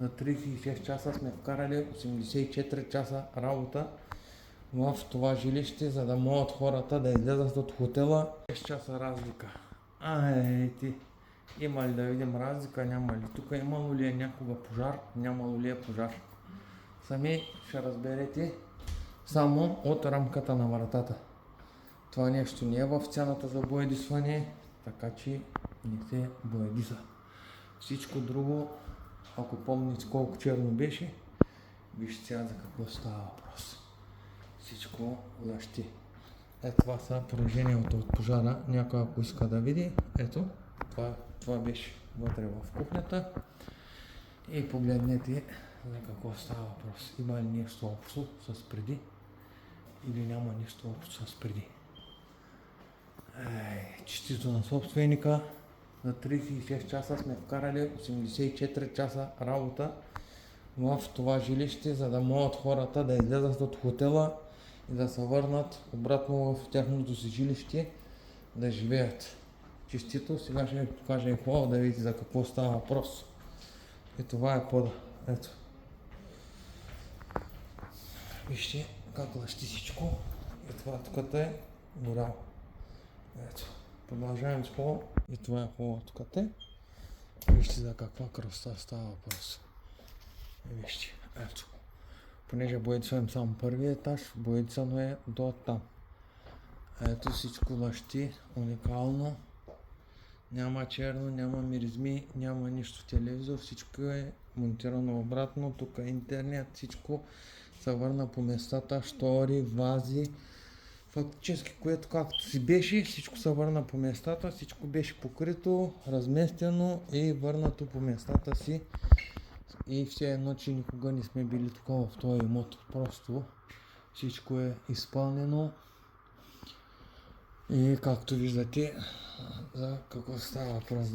За 36 часа сме вкарали 84 часа работа в това жилище, за да могат хората да излязат от хотела. 6 часа разлика. Ти. Има ли да видим разлика, няма ли? Тук имало ли е някога пожар, нямало ли е пожар. Сами ще разберете само от рамката на вратата. Това нещо не е в цената за боядисване, така че не се боядиса. Всичко друго, ако помните колко черно беше, вижте сега за какво става въпрос. Всичко лъщи. Това са пораженията от пожара. Някой ако иска да види, ето, това беше вътре в кухнята. И погледнете за какво става въпрос. Има ли нещо общо с преди или няма нищо общо с преди. Честито на собственика. За 36 часа сме вкарали 84 часа работа в това жилище, за да могат хората да излязат от хотела и да се върнат обратно в тяхното си жилище да живеят. Честито, сега ще ви покажа и хубаво да видите за какво става въпрос. И това е пода. Ето. Вижте как лъщи всичко. И това тук е горяло. Ето. Продължаваме с хубаво. И това е хубаво тук е. Вижте за каква красота става въпрос. Вижте. Ето. Понеже боядисвам само първият етаж, боядисано е до там. Ето всичко лъщи, уникално. Няма черно, няма миризми, няма нищо телевизор, всичко е монтирано обратно, тук е интернет, всичко се върна по местата, штори, вази. Фактически, което както си беше, всичко се върна по местата, всичко беше покрито, разместено и върнато по местата си. И все едно, че никога не сме били тук в този имот. Просто всичко е изпълнено. И както виждате, за какво става въпрос.